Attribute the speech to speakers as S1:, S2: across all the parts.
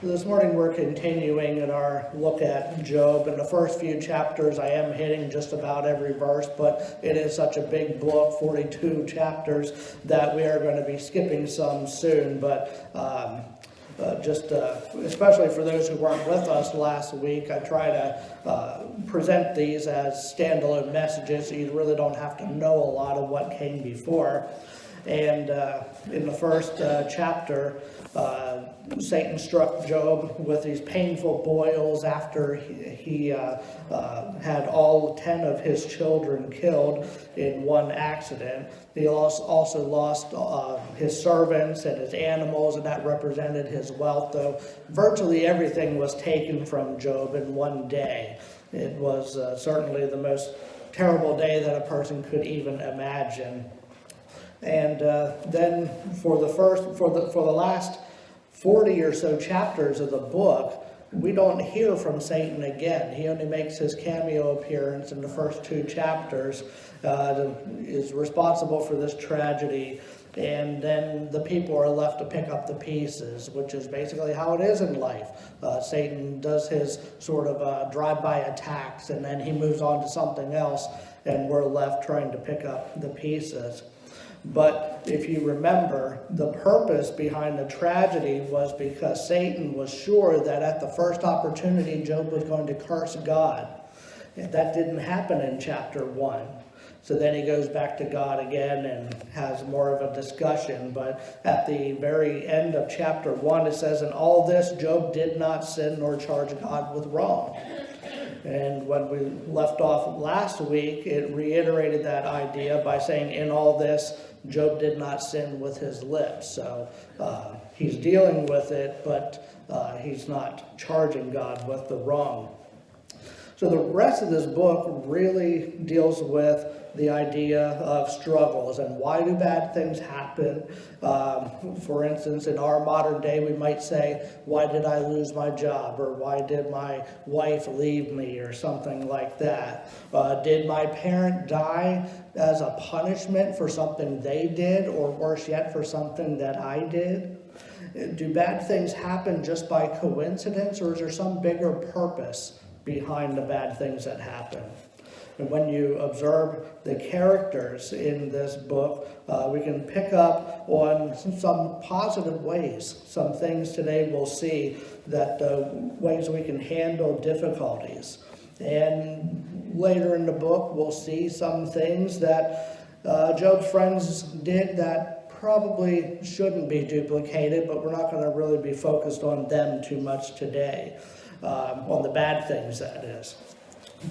S1: This morning we're continuing in our look at Job. In the first few chapters I am hitting just about every verse, but it is such a big book, 42 chapters, that we are going to be skipping some soon. But especially for those who weren't with us last week, I try to present these as standalone messages so you really don't have to know a lot of what came before. And in the first chapter, Satan struck Job with these painful boils after he had all 10 of his children killed in one accident. He also lost his servants and his animals, and that represented his wealth, though virtually everything was taken from Job in one day. It was certainly the most terrible day that a person could even imagine. And then for the last 40 or so chapters of the book, we don't hear from Satan again. He only makes his cameo appearance in the first 2 chapters, is responsible for this tragedy, and then the people are left to pick up the pieces, which is basically how it is in life. Satan does his sort of drive-by attacks, and then he moves on to something else, and we're left trying to pick up the pieces. But if you remember, the purpose behind the tragedy was because Satan was sure that at the first opportunity Job was going to curse God. And that didn't happen in chapter 1. So then he goes back to God again and has more of a discussion. But at the very end of chapter 1, it says, "In all this Job did not sin nor charge God with wrong." And when we left off last week, it reiterated that idea by saying, in all this, Job did not sin with his lips. So he's dealing with it, but he's not charging God with the wrong. So the rest of this book really deals with the idea of struggles and why do bad things happen. For instance, in our modern day, we might say, why did I lose my job? Or why did my wife leave me? Or something like that. Did my parent die as a punishment for something they did? Or worse yet, for something that I did? Do bad things happen just by coincidence? Or is there some bigger purpose behind the bad things that happen? And when you observe the characters in this book, we can pick up on some positive ways. Some things today we'll see that ways we can handle difficulties. And later in the book, we'll see some things that Job's friends did that probably shouldn't be duplicated, but we're not going to really be focused on them too much today, on the bad things, that is.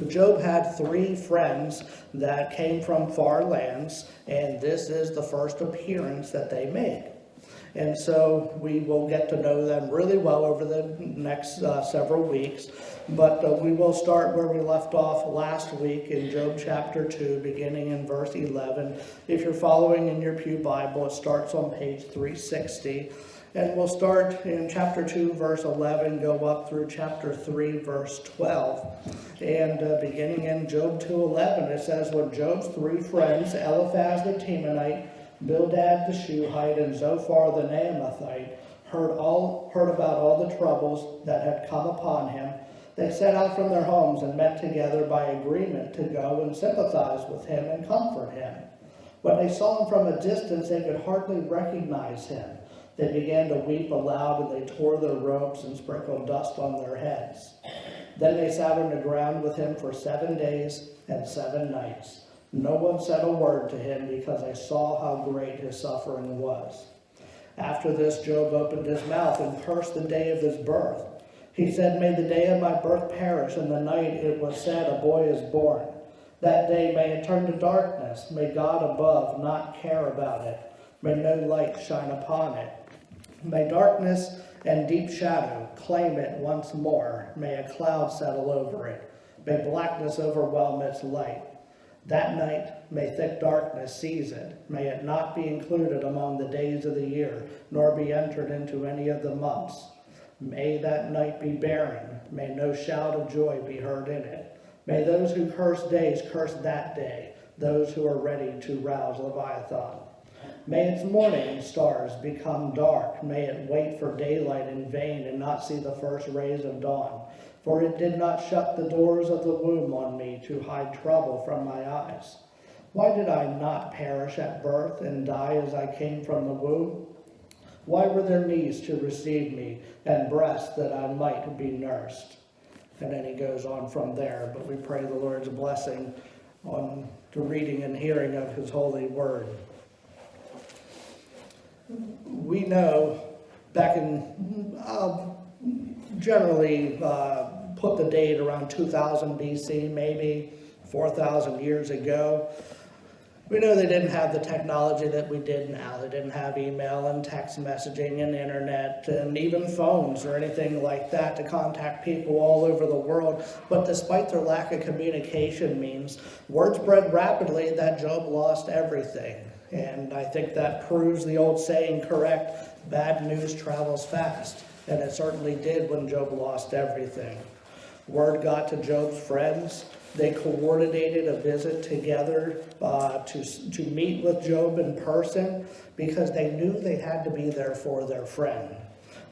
S1: But Job had 3 friends that came from far lands, and this is the first appearance that they make. And so we will get to know them really well over the next several weeks. But we will start where we left off last week in Job chapter 2, beginning in verse 11. If you're following in your Pew Bible, it starts on page 360. And we'll start in chapter 2, verse 11, go up through chapter 3, verse 12. And beginning in Job 2:11, it says, when Job's 3 friends, Eliphaz the Temanite, Bildad the Shuhite, and Zophar the Naamathite, heard about all the troubles that had come upon him, they set out from their homes and met together by agreement to go and sympathize with him and comfort him. When they saw him from a distance, they could hardly recognize him. They began to weep aloud, and they tore their robes and sprinkled dust on their heads. Then they sat on the ground with him for 7 days and 7 nights. No one said a word to him because they saw how great his suffering was. After this, Job opened his mouth and cursed the day of his birth. He said, may the day of my birth perish, and the night it was said a boy is born. That day may it turn to darkness. May God above not care about it. May no light shine upon it. May darkness and deep shadow claim it once more. May a cloud settle over it. May blackness overwhelm its light. That night may thick darkness seize it. May it not be included among the days of the year, nor be entered into any of the months. May that night be barren. May no shout of joy be heard in it. May those who curse days curse that day, those who are ready to rouse Leviathan. May its morning stars become dark. May it wait for daylight in vain and not see the first rays of dawn. For it did not shut the doors of the womb on me to hide trouble from my eyes. Why did I not perish at birth and die as I came from the womb? Why were there knees to receive me and breasts that I might be nursed? And then he goes on from there, but we pray the Lord's blessing on the reading and hearing of his holy word. We know back in, generally put the date around 2000 BC, maybe 4,000 years ago. We know they didn't have the technology that we did now. They didn't have email and text messaging and internet and even phones or anything like that to contact people all over the world. But despite their lack of communication means, word spread rapidly that Job lost everything. And I think that proves the old saying correct, bad news travels fast. And it certainly did when Job lost everything. Word got to Job's friends. They coordinated a visit together to meet with Job in person because they knew they had to be there for their friend.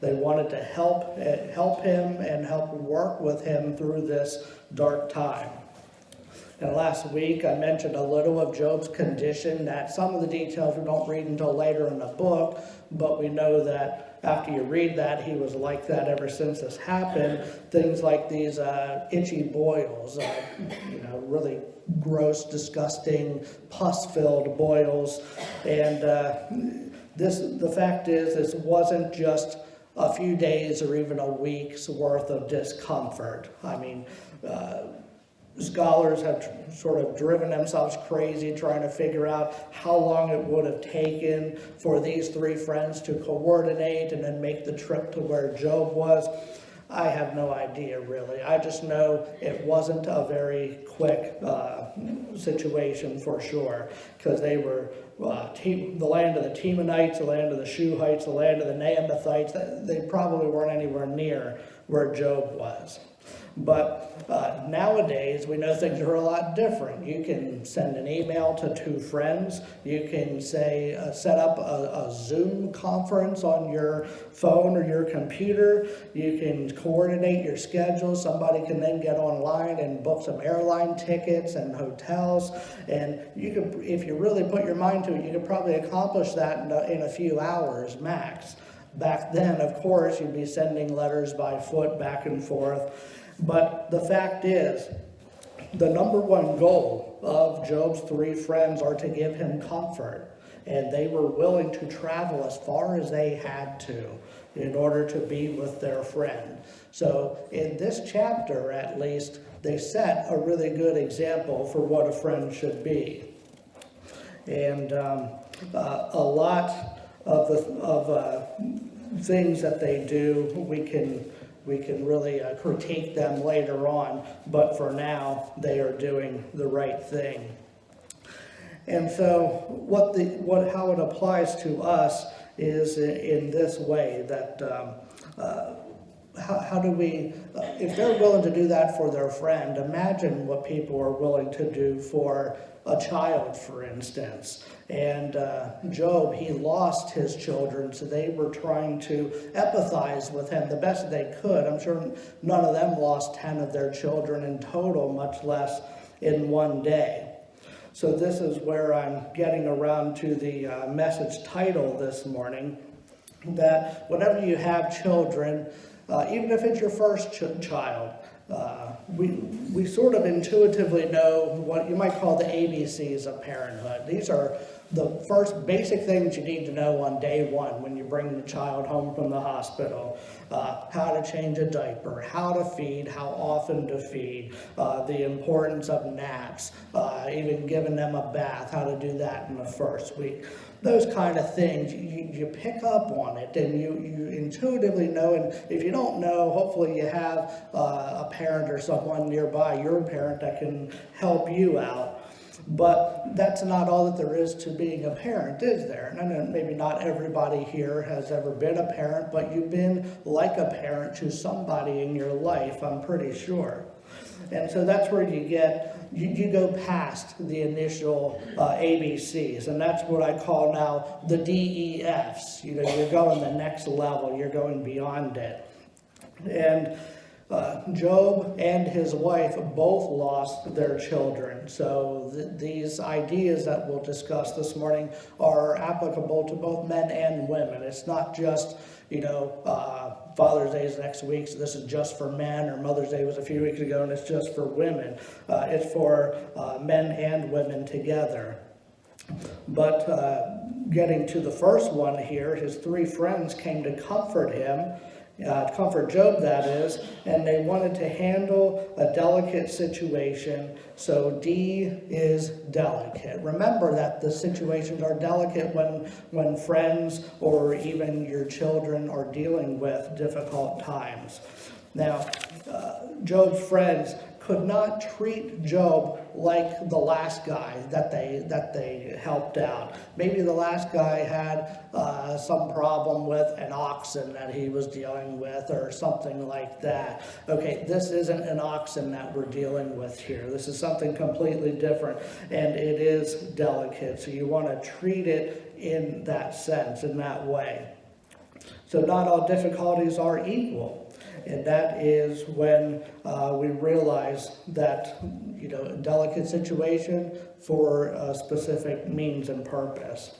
S1: They wanted to help him and help work with him through this dark time. And last week I mentioned a little of Job's condition, that some of the details we don't read until later in the book, but we know that after you read that, he was like that ever since this happened. Things like these itchy boils, really gross, disgusting, pus-filled boils. And the fact is, this wasn't just a few days or even a week's worth of discomfort. I mean, scholars have sort of driven themselves crazy trying to figure out how long it would have taken for these three friends to coordinate and then make the trip to where Job was. I have no idea, really. I just know it wasn't a very quick situation for sure, because they were the land of the Temanites, the land of the Shuhites, the land of the Naamathites. They probably weren't anywhere near where Job was. But nowadays, we know things are a lot different. You can send an email to two friends. You can set up a Zoom conference on your phone or your computer. You can coordinate your schedule. Somebody can then get online and book some airline tickets and hotels. And you could, if you really put your mind to it, you could probably accomplish that in a few hours max. Back then, of course, you'd be sending letters by foot back and forth. But the fact is, the number one goal of Job's three friends are to give him comfort. And they were willing to travel as far as they had to in order to be with their friend. So in this chapter, at least, they set a really good example for what a friend should be. And a lot of things that they do, we can really critique them later on, but for now, they are doing the right thing. And so how it applies to us is in this way, that how do we, if they're willing to do that for their friend, imagine what people are willing to do for a child, for instance. And Job, he lost his children, so they were trying to empathize with him the best they could. I'm sure none of them lost 10 of their children in total, much less in one day. So this is where I'm getting around to the message title this morning, that whenever you have children, even if it's your first child, we sort of intuitively know what you might call the ABCs of parenthood. These are the first basic things you need to know on day one when you bring the child home from the hospital. How to change a diaper, how to feed, how often to feed, the importance of naps, even giving them a bath, how to do that in the first week. Those kind of things, you pick up on it and you intuitively know. And if you don't know, hopefully you have a parent or someone nearby, your parent, that can help you out. But that's not all that there is to being a parent, is there? And I know maybe not everybody here has ever been a parent, but you've been like a parent to somebody in your life, I'm pretty sure. And so that's where you go past the initial ABCs, and that's what I call now the DEFs. You're going the next level, you're going beyond it. And Job and his wife both lost their children. So these ideas that we'll discuss this morning are applicable to both men and women. It's not just, Father's Day is next week, so this is just for men, or Mother's Day was a few weeks ago and it's just for women. It's for men and women together. But getting to the first one here, his three friends came to comfort him, comfort Job, that is, and they wanted to handle a delicate situation. So D is delicate. Remember that the situations are delicate when friends or even your children are dealing with difficult times. Now, Job's friends could not treat Job like the last guy that they helped out. Maybe the last guy had some problem with an oxen that he was dealing with or something like that. Okay, this isn't an oxen that we're dealing with here. This is something completely different, and it is delicate. So you want to treat it in that sense, in that way. So not all difficulties are equal. And that is when we realize that, a delicate situation for a specific means and purpose.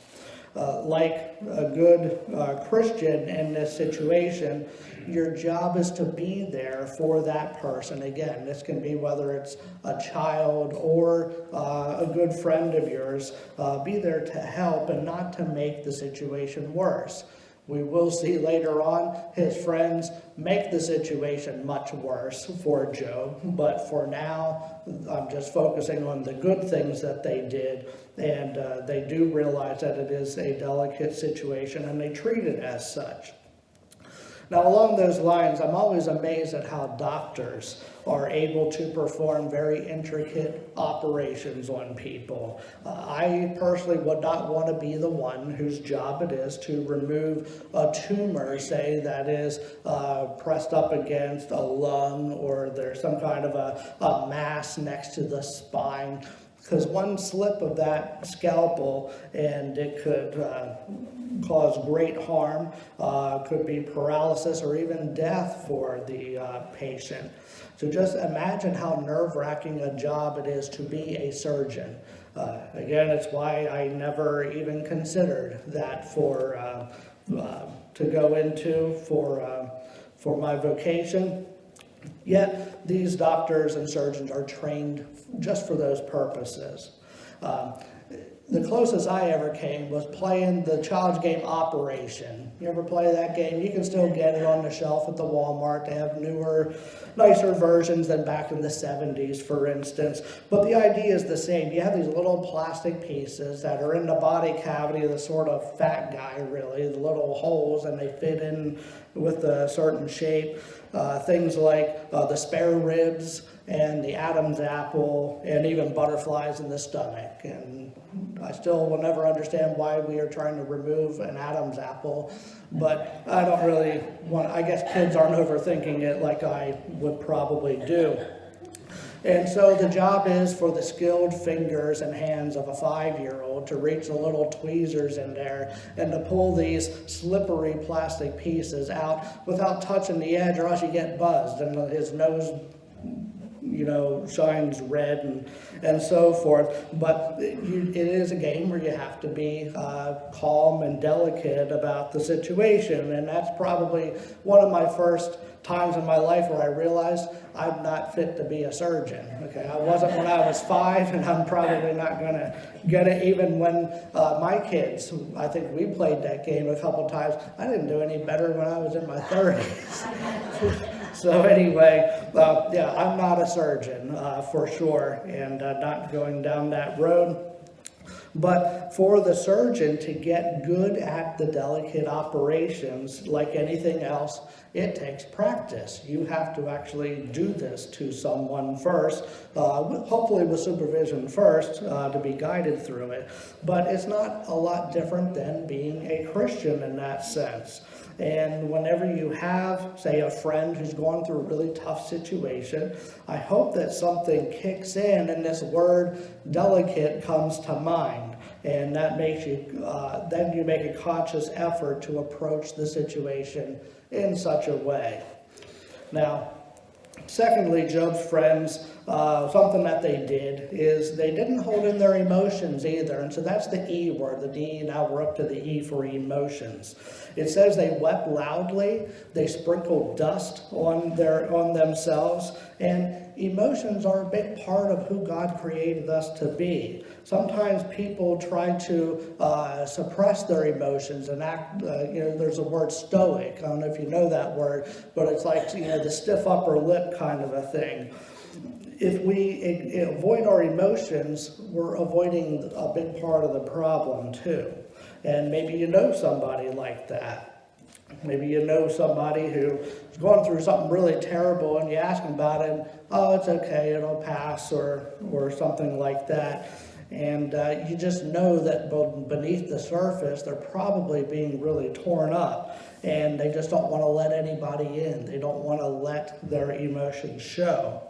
S1: Like a good Christian in this situation, your job is to be there for that person. Again, this can be whether it's a child or a good friend of yours. Be there to help and not to make the situation worse. We will see later on his friends make the situation much worse for Job, but for now, I'm just focusing on the good things that they did, and they do realize that it is a delicate situation, and they treat it as such. Now, along those lines, I'm always amazed at how doctors are able to perform very intricate operations on people. I personally would not want to be the one whose job it is to remove a tumor, say, that is pressed up against a lung, or there's some kind of a mass next to the spine. Because one slip of that scalpel and it could cause great harm, could be paralysis or even death for the patient. So just imagine how nerve-wracking a job it is to be a surgeon. Again, it's why I never even considered that to go into for my vocation. Yet these doctors and surgeons are trained just for those purposes. The closest I ever came was playing the child's game Operation. You ever play that game? You can still get it on the shelf at the Walmart. They have newer, nicer versions than back in the 70s, for instance. But the idea is the same. You have these little plastic pieces that are in the body cavity of the sort of fat guy, really, the little holes, and they fit in with a certain shape. Things like the spare ribs and the Adam's apple, and even butterflies in the stomach. And I still will never understand why we are trying to remove an Adam's apple, but I don't really I guess kids aren't overthinking it like I would probably do. And so the job is for the skilled fingers and hands of a 5-year-old to reach the little tweezers in there and to pull these slippery plastic pieces out without touching the edge, or else you get buzzed and his nose shines red and so forth. But it is a game where you have to be calm and delicate about the situation. And that's probably one of my first times in my life where I realized I'm not fit to be a surgeon. Okay, I wasn't when I was 5, and I'm probably not going to get it even when my kids, I think we played that game a couple times. I didn't do any better when I was in my 30s. So anyway, I'm not a surgeon for sure, and not going down that road. But for the surgeon to get good at the delicate operations, like anything else, it takes practice. You have to actually do this to someone first, hopefully with supervision first, to be guided through it. But it's not a lot different than being a Christian in that sense. And whenever you have, say, a friend who's going through a really tough situation, I hope that something kicks in and this word delicate comes to mind. And that makes you, then you make a conscious effort to approach the situation in such a way. Now, secondly, Job's friends, something that they did is they didn't hold in their emotions either. And so that's the E word, the D, now we're up to the E for emotions. It says they wept loudly, they sprinkled dust on themselves, and emotions are a big part of who God created us to be. Sometimes people try to suppress their emotions and act, there's a word stoic. I don't know if you know that word, but it's like, the stiff upper lip kind of a thing. If we avoid our emotions, we're avoiding a big part of the problem too. And maybe you know somebody like that. Maybe you know somebody who's going through something really terrible and you ask them about it, and, oh, it's okay, it'll pass, or something like that. And you just know that beneath the surface, they're probably being really torn up. And they just don't want to let anybody in. They don't want to let their emotions show.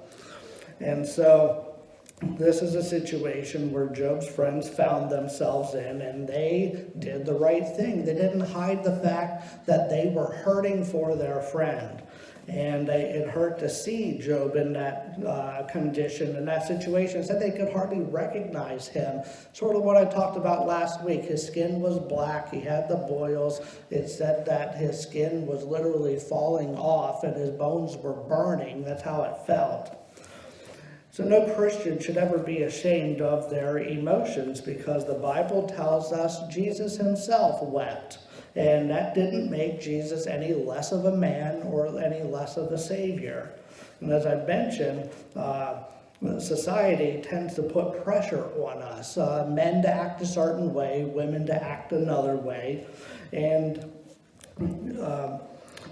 S1: And so this is a situation where Job's friends found themselves in, and they did the right thing. They didn't hide the fact that they were hurting for their friend. And it hurt to see Job in that condition, in that situation. It said they could hardly recognize him. Sort of what I talked about last week. His skin was black. He had the boils. It said that his skin was literally falling off and his bones were burning. That's how it felt. So no Christian should ever be ashamed of their emotions, because the Bible tells us Jesus himself wept. And that didn't make Jesus any less of a man or any less of a savior. And as I mentioned, society tends to put pressure on us. Men to act a certain way, women to act another way. And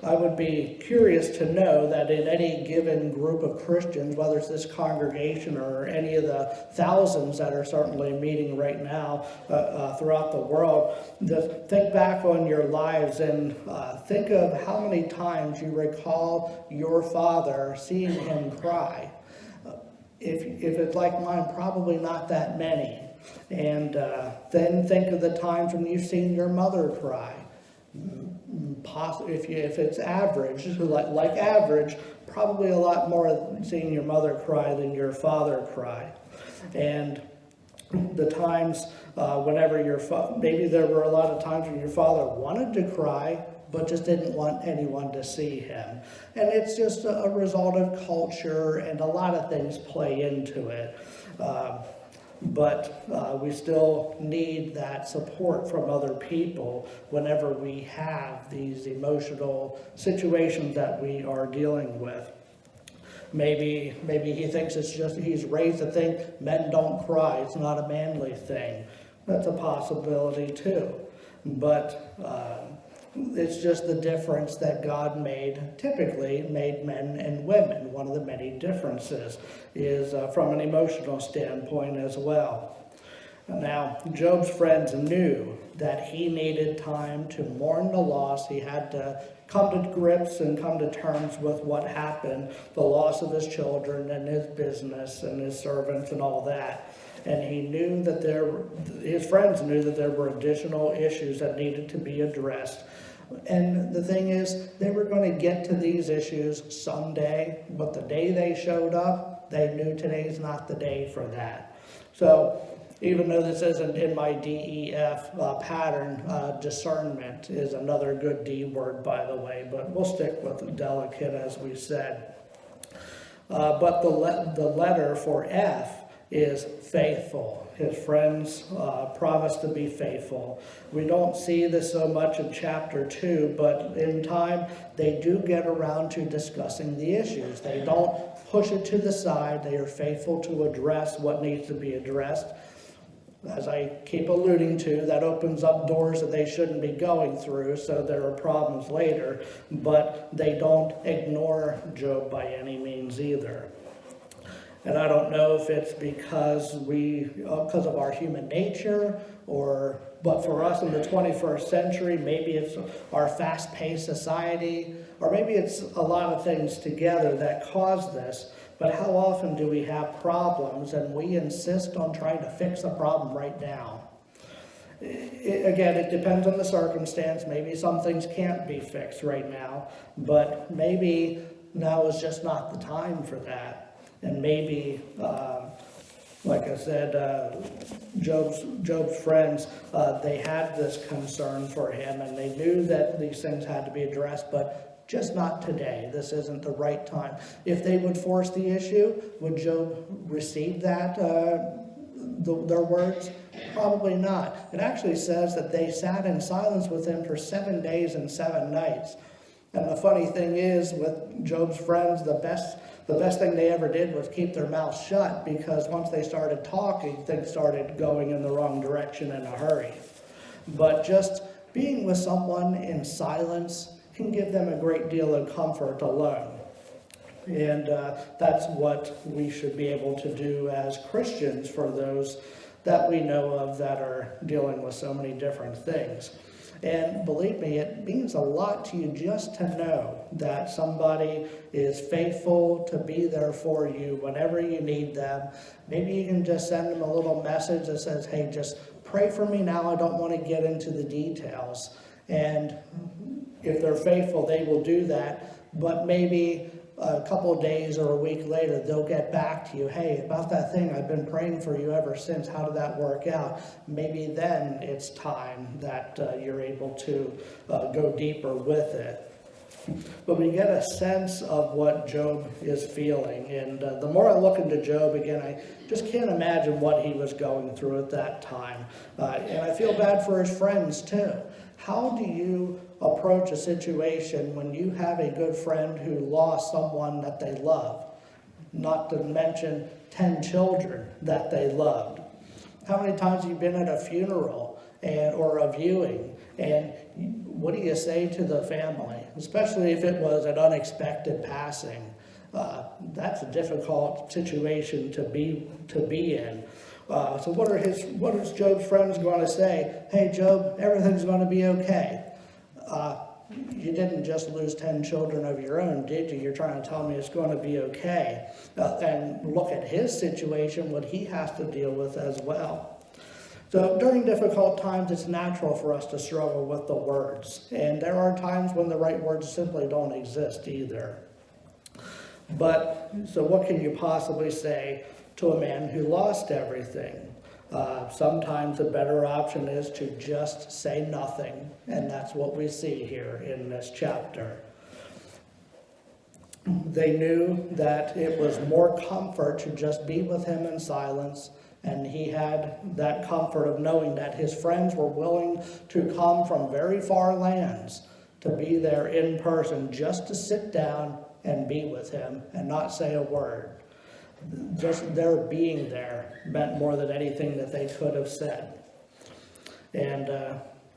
S1: I would be curious to know that in any given group of Christians, whether it's this congregation or any of the thousands that are certainly meeting right now throughout the world, just think back on your lives and think of how many times you recall your father, seeing him cry. If it's like mine, probably not that many. And then think of the times when you've seen your mother cry. If it's average, like average, probably a lot more seeing your mother cry than your father cry. And the times whenever maybe there were a lot of times when your father wanted to cry, but just didn't want anyone to see him. And it's just a result of culture, and a lot of things play into it. But we still need that support from other people whenever we have these emotional situations that we are dealing with. Maybe he thinks he's raised to think men don't cry, it's not a manly thing. That's a possibility too. But it's just the difference that God typically made men and women. One of the many differences is from an emotional standpoint as well. Now, Job's friends knew that he needed time to mourn the loss. He had to come to grips and come to terms with what happened, the loss of his children and his business and his servants and all that. And he knew that his friends knew that there were additional issues that needed to be addressed. And the thing is, they were going to get to these issues someday, but the day they showed up, they knew today's not the day for that. So even though this isn't in my DEF pattern, discernment is another good D word, by the way, but we'll stick with delicate as we said. But the letter for F is faithful. His friends promised to be faithful. We don't see this so much in chapter 2, but in time they do get around to discussing the issues. They don't push it to the side. They are faithful to address what needs to be addressed. as I keep alluding to, that opens up doors that they shouldn't be going through, so there are problems later, but they don't ignore Job by any means either. And I don't know if it's because of our human nature, but for us in the 21st century, maybe it's our fast-paced society, or maybe it's a lot of things together that cause this. But how often do we have problems and we insist on trying to fix a problem right now? Again, it depends on the circumstance. Maybe some things can't be fixed right now, but maybe now is just not the time for that. And maybe, like I said, Job's friends, they had this concern for him, and they knew that these things had to be addressed, but just not today. This isn't the right time. If they would force the issue, would Job receive that, their words? Probably not. It actually says that they sat in silence with him for 7 days and 7 nights. And the funny thing is, with Job's friends, the best thing they ever did was keep their mouths shut, because once they started talking, things started going in the wrong direction in a hurry. But just being with someone in silence can give them a great deal of comfort alone. And that's what we should be able to do as Christians for those that we know of that are dealing with so many different things. And believe me, it means a lot to you just to know that somebody is faithful to be there for you whenever you need them. Maybe you can just send them a little message that says, hey, just pray for me now. I don't want to get into the details. And if they're faithful, they will do that. But maybe a couple of days or a week later, they'll get back to you. Hey, about that thing, I've been praying for you ever since. How did that work out? Maybe then it's time that you're able to go deeper with it. But we get a sense of what Job is feeling. And the more I look into Job, again, I just can't imagine what he was going through at that time. And I feel bad for his friends, too. How do you approach a situation when you have a good friend who lost someone that they love? Not to mention 10 children that they loved. How many times have you been at a funeral or a viewing, and what do you say to the family? Especially if it was an unexpected passing. That's a difficult situation to be in. So what is Job's friends going to say? Hey, Job, everything's going to be okay. You didn't just lose 10 children of your own, did you? You're trying to tell me it's going to be okay. And look at his situation, what he has to deal with as well. So during difficult times, it's natural for us to struggle with the words. And there are times when the right words simply don't exist either. But, so what can you possibly say to a man who lost everything? Sometimes the better option is to just say nothing, and that's what we see here in this chapter. They knew that it was more comfort to just be with him in silence, and he had that comfort of knowing that his friends were willing to come from very far lands to be there in person, just to sit down and be with him and not say a word. Just their being there meant more than anything that they could have said. And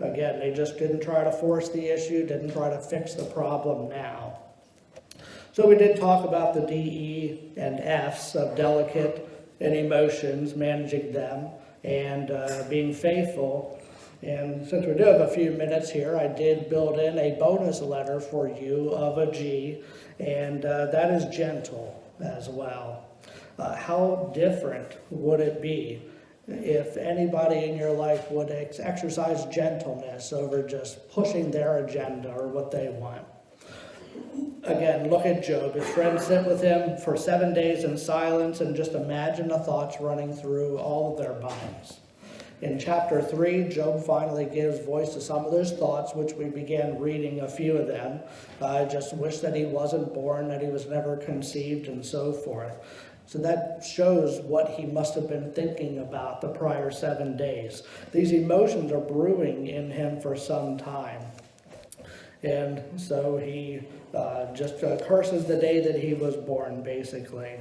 S1: again, they just didn't try to force the issue, didn't try to fix the problem now. So we did talk about the DE and Fs of delicate and emotions, managing them, and being faithful. And since we do have a few minutes here, I did build in a bonus letter for you of a G, and that is gentle as well. How different would it be if anybody in your life would exercise gentleness over just pushing their agenda or what they want? Again, look at Job. His friends sit with him for 7 days in silence, and just imagine the thoughts running through all of their minds. In chapter 3, Job finally gives voice to some of those thoughts, which we began reading a few of them. I just wish that he wasn't born, that he was never conceived, and so forth. So that shows what he must have been thinking about the prior 7 days. These emotions are brewing in him for some time. And so he just curses the day that he was born, basically.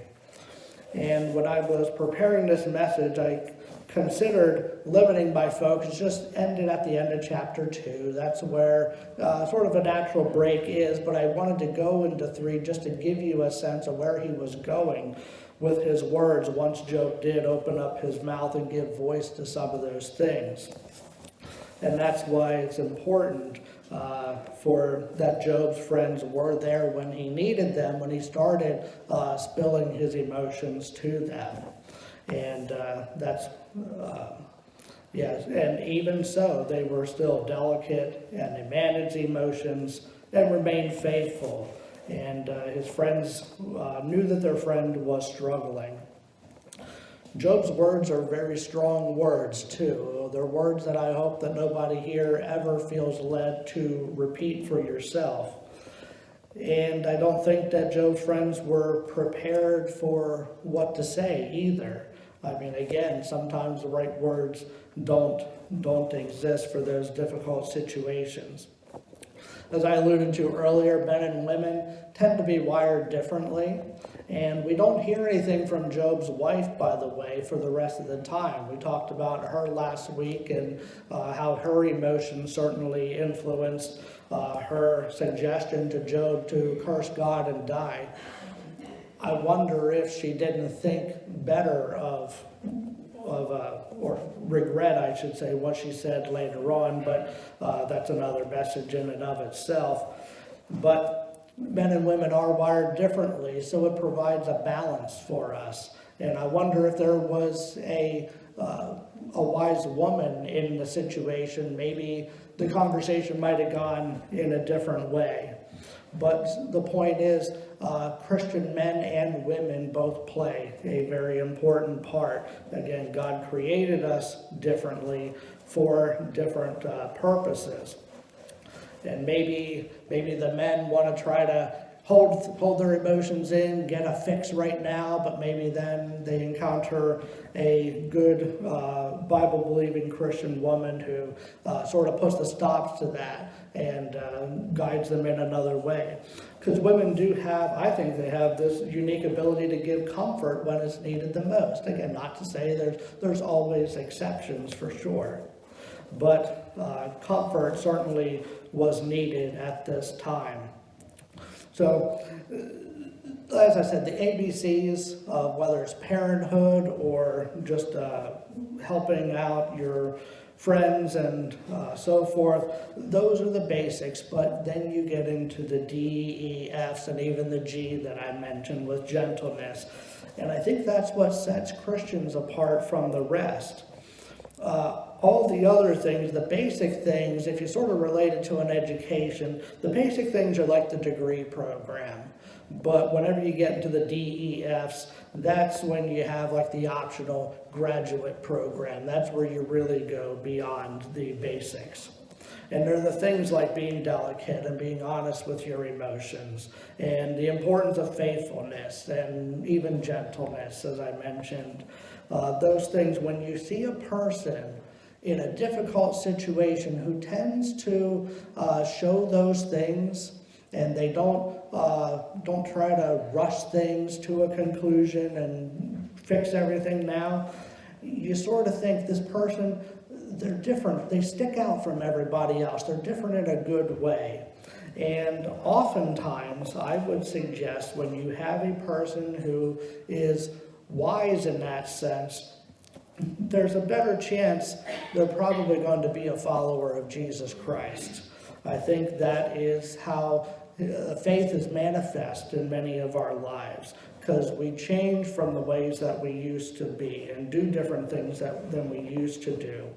S1: And when I was preparing this message, I considered limiting my focus just ended at the end of chapter 2. That's where sort of a natural break is, but I wanted to go into 3 just to give you a sense of where he was going with his words once Job did open up his mouth and give voice to some of those things. And that's why it's important for that Job's friends were there when he needed them, when he started spilling his emotions to them. And and even so, they were still delicate, and they managed emotions and remained faithful. And his friends knew that their friend was struggling. Job's words are very strong words, too. They're words that I hope that nobody here ever feels led to repeat for yourself. And I don't think that Job's friends were prepared for what to say either. I mean, again, sometimes the right words don't exist for those difficult situations. As I alluded to earlier, men and women tend to be wired differently. And we don't hear anything from Job's wife, by the way, for the rest of the time. We talked about her last week and how her emotions certainly influenced her suggestion to Job to curse God and die. I wonder if she didn't think better of or regret, I should say, what she said later on, but that's another message in and of itself. But men and women are wired differently, so it provides a balance for us. And I wonder if there was a wise woman in the situation, maybe the conversation might have gone in a different way. But the point is, Christian men and women both play a very important part. Again, God created us differently for different purposes. And maybe the men want to try to hold their emotions in, get a fix right now, but maybe then they encounter a good Bible-believing Christian woman who sort of puts the stops to that and guides them in another way. Because women do have, I think they have this unique ability to give comfort when it's needed the most. Again, not to say there's always exceptions for sure. But comfort certainly was needed at this time. So, as I said, the ABCs, whether it's parenthood or just helping out your friends and so forth, those are the basics, but then you get into the D, E, Fs, and even the G that I mentioned with gentleness. And I think that's what sets Christians apart from the rest. All the other things, the basic things, if you sort of relate it to an education, the basic things are like the degree program. But whenever you get into the DEFs, that's when you have like the optional graduate program. That's where you really go beyond the basics. And there are the things like being delicate and being honest with your emotions and the importance of faithfulness and even gentleness, as I mentioned. Those things, when you see a person in a difficult situation who tends to show those things, and they don't try to rush things to a conclusion and fix everything now, you sort of think this person, they're different. They stick out from everybody else. They're different in a good way. And oftentimes, I would suggest when you have a person who is wise in that sense, there's a better chance they're probably going to be a follower of Jesus Christ. I think that is how faith is manifest in many of our lives, because we change from the ways that we used to be and do different things than we used to do.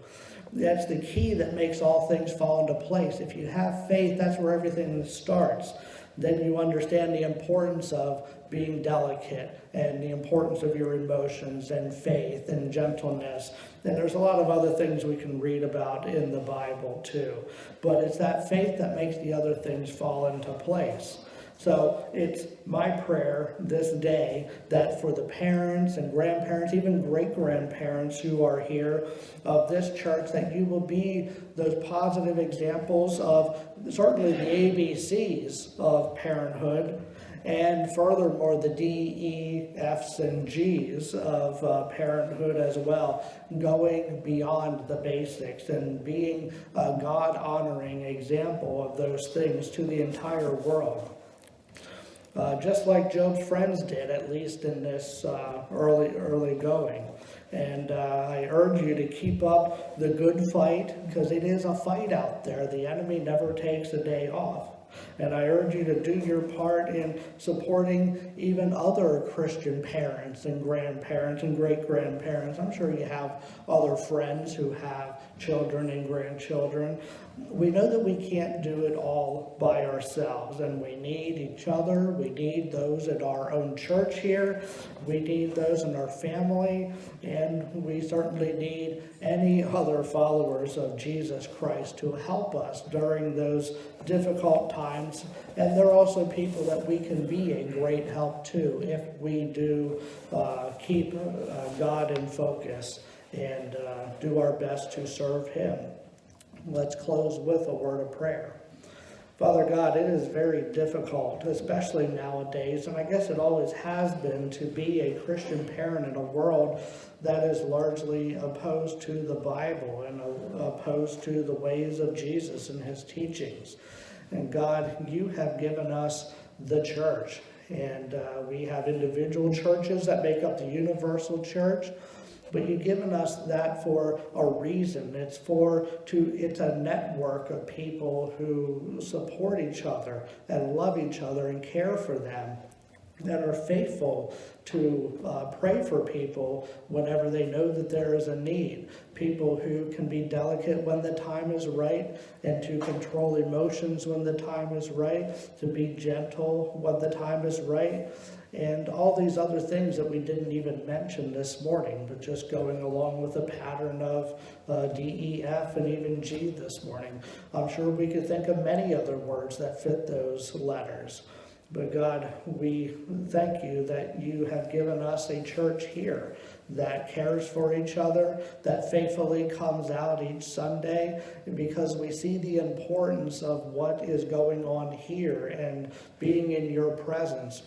S1: That's the key that makes all things fall into place. If you have faith, that's where everything starts. Then you understand the importance of being delicate and the importance of your emotions and faith and gentleness. And there's a lot of other things we can read about in the Bible too. But it's that faith that makes the other things fall into place. So it's my prayer this day that for the parents and grandparents, even great-grandparents who are here of this church, that you will be those positive examples of certainly the ABCs of parenthood, And furthermore, the DEFs and Gs of parenthood as well, going beyond the basics and being a God-honoring example of those things to the entire world. Just like Job's friends did, at least in this early going. And I urge you to keep up the good fight, because it is a fight out there. The enemy never takes a day off. And I urge you to do your part in supporting even other Christian parents and grandparents and great-grandparents. I'm sure you have other friends who have children and grandchildren. We know that we can't do it all by ourselves, and we need each other. We need those in our own church here. We need those in our family, and we certainly need any other followers of Jesus Christ to help us during those difficult times. And there are also people that we can be a great help to if we do keep God in focus and do our best to serve Him. Let's close with a word of prayer. Father God, it is very difficult, especially nowadays, and I guess it always has been, to be a Christian parent in a world that is largely opposed to the Bible and opposed to the ways of Jesus and His teachings. And God, you have given us the church, and we have individual churches that make up the universal church. But you've given us that for a reason. It's a network of people who support each other and love each other and care for them, that are faithful to pray for people whenever they know that there is a need. People who can be delicate when the time is right, and to control emotions when the time is right, to be gentle when the time is right, and all these other things that we didn't even mention this morning, but just going along with a pattern of D, E, F, and even G this morning. I'm sure we could think of many other words that fit those letters. But God, we thank you that you have given us a church here that cares for each other, that faithfully comes out each Sunday, because we see the importance of what is going on here and being in your presence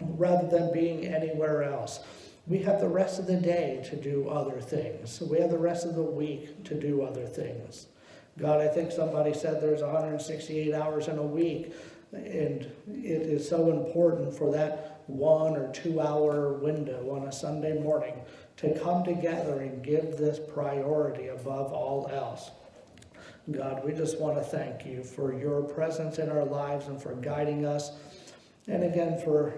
S1: rather than being anywhere else. We have the rest of the day to do other things. We have the rest of the week to do other things. God, I think somebody said there's 168 hours in a week. And it is so important for that 1 or 2 hour window on a Sunday morning to come together and give this priority above all else. God, we just want to thank you for your presence in our lives and for guiding us. And again, for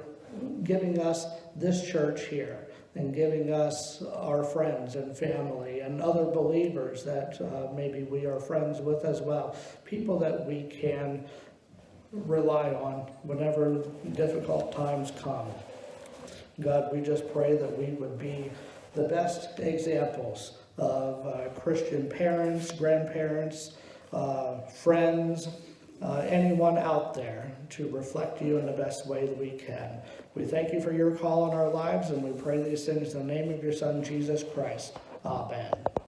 S1: giving us this church here and giving us our friends and family and other believers that maybe we are friends with as well. People that we can rely on whenever difficult times come. God, we just pray that we would be the best examples of Christian parents, grandparents, friends, anyone out there to reflect you in the best way that we can. We thank you for your call in our lives, and we pray these things in the name of your Son, Jesus Christ. Amen.